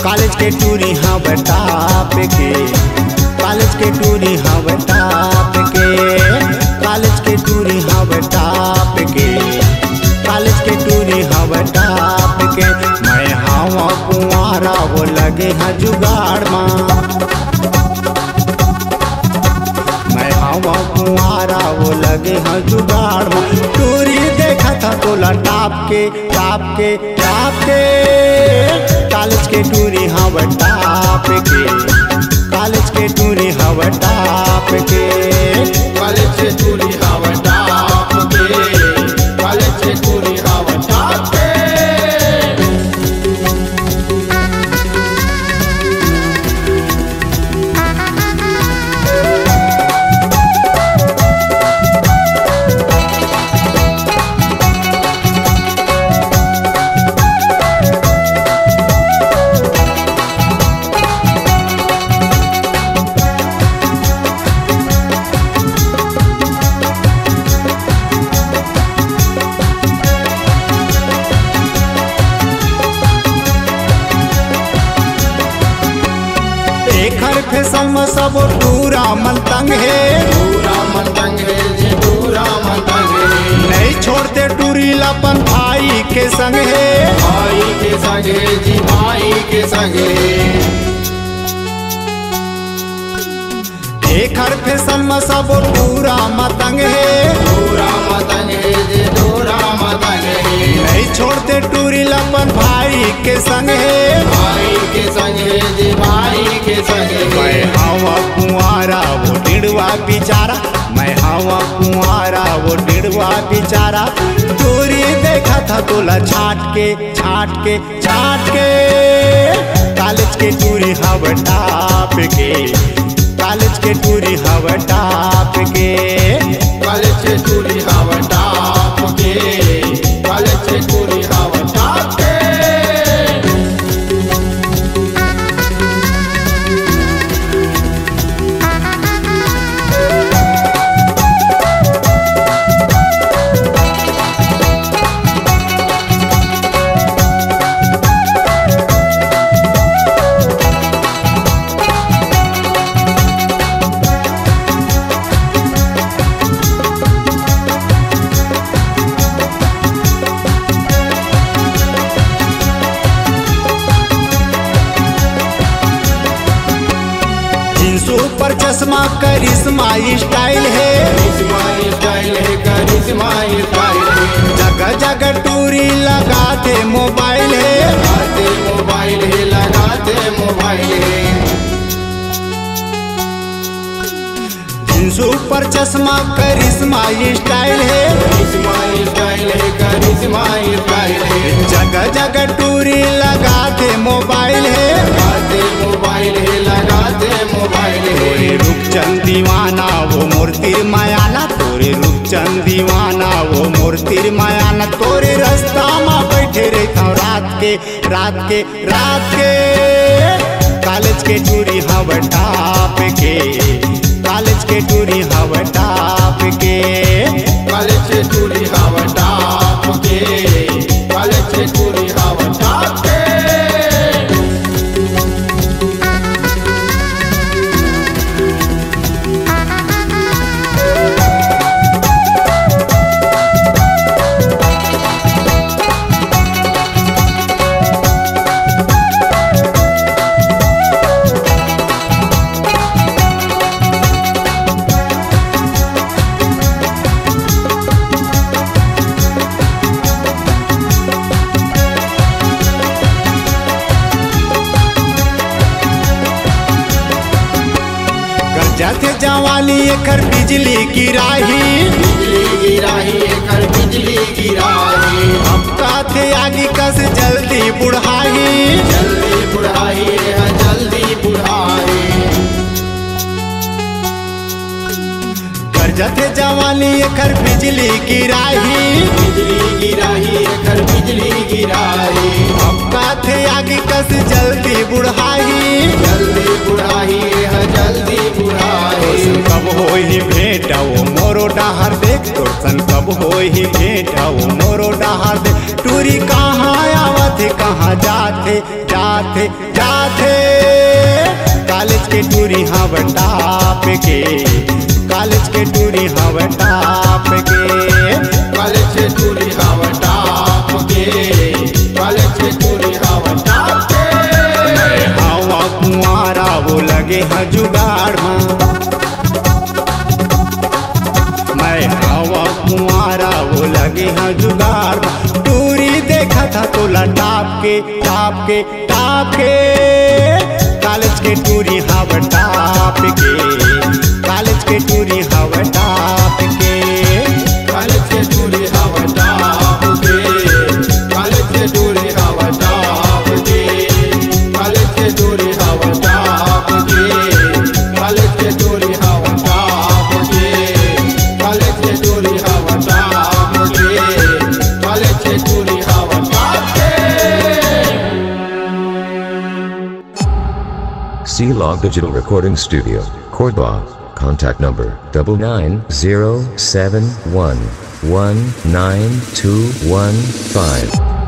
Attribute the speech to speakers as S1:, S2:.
S1: College के टूरी हाँ टाप के, कॉलेज के टूरी हाँ टाप के, कॉलेज के टूरी हाँ टाप के, कॉलेज के टूरी हाँ टाप के। मैं हवा कुंवारा वो लगे हाँ जुगाड़ माँ, मैं हवा कुंवारा वो लगे हाँ जुगाड़ माँ। टूरी देखा था तोला टाप के टाप के टाप के। कॉलेज के टूरी हवा टाप के, कॉलेज के टूरी हवा टाप के,
S2: कॉलेज के टूरी हवा टाप के, कॉलेज के टूरी हवा टाप के।
S1: फैशन में सब पूरा मनतंग है,
S2: पूरा मनतंग है जी, पूरा मनतंग है।
S1: नहीं छोड़ते टूरी लपन भाई के संग है,
S2: भाई के संग है जी, भाई के संग है।
S1: एक हर फैशन में सब पूरा मतंग है,
S2: पूरा मतंग है जी, पूरा मतंग है।
S1: नहीं छोड़ते टूरी लपन भाई के संग है,
S2: भाई के संग है जी, भाई के संग है।
S1: मैं हवा कुंवारा वो डिड़वा बेचारा, मैं हवा कुंवारा वो डिड़वा बेचारा। टूरी देखा था तोला छाट के छाट के छाट के। कॉलेज के टूरी हवा टाप के, कॉलेज के टूरी हवा टाप के,
S2: कॉलेज के टूरी हवा टाप के, कॉलेज के टूरी हवा टाप के।
S1: पर चश्मा करिश्मा स्टाइल है,
S2: करिश्मा स्टाइल है, करिश्मा स्टाइल है।
S1: जगह जगह टूरी लगाते मोबाइल है,
S2: लगाते मोबाइल है, लगाते मोबाइल है।
S1: जींस पर चश्मा करिश्मा स्टाइल है,
S2: करिश्मा स्टाइल है, करिश्मा स्टाइल है।
S1: जगह जगह टूरी लगाते मोबाइल है,
S2: लगाते मोबाइल है, लगाते मोबाइल है।
S1: तोरे रूपचंद दीवाना वो मूर्ति मायाना, तोरे रूपचंद दीवाना वो मूर्ति मायाना। तोरे रास्ता में बैठे रहता रात के रात के रात के। कॉलेज के टूरी हवा टाप के, कॉलेज के टूरी हवा टाप के,
S2: कॉलेज के टूरी हवा टाप के, कॉलेज के टूरी हवा टाप के।
S1: जाते जवानी एकर बिजली गिराही,
S2: बिजली गिराही एकर बिजली गिराही।
S1: अब काथे आगे कस जल्दी बुढ़ाही,
S2: बुढ़ाई है जल्दी बुढ़ाई।
S1: करजत जवानी एकर बिजली गिराही,
S2: बिजली गिराही एकर बिजली गिराही।
S1: अबका थे आगे कस जल्दी बुढ़ाई,
S2: जल्दी बुढ़ाई है जल्दी बुढ़ाई।
S1: कब होई भेंट वो मोरो डहर देख, तोरसन कब होई भेंट वो मोरो डहर देख। टूरी कहाँ आवत कहाँ जाते जाते जाते, कॉलेज के टूरी हव टाप के, कॉलेज के टूरी हव टाप के।
S2: कॉलेज के टूरी हव टाप के, कॉलेज के टूरी हव टाप के।
S1: मैं हवा कुंवारा वो लगे हैं जुगाड़ में, मैं हवा कुंवारा वो लगे हैं जुगाड़ में। टूरी देखा था तोला टाप के टाप के टाप के, कॉलेज के टूरी हव टाप के, कॉलेज के टूरी हव टाप के।
S2: कॉलेज के टूरी हव टाप के, कॉलेज के टूरी हव टाप के, कॉलेज के टूरी हव टाप के, कॉलेज के टूरी हव टाप के, कॉलेज के टूरी हव टाप के, कॉलेज के टूरी हव टाप के।
S3: C-Log Digital Recording Studio, Cordoba. Contact number 99071192115.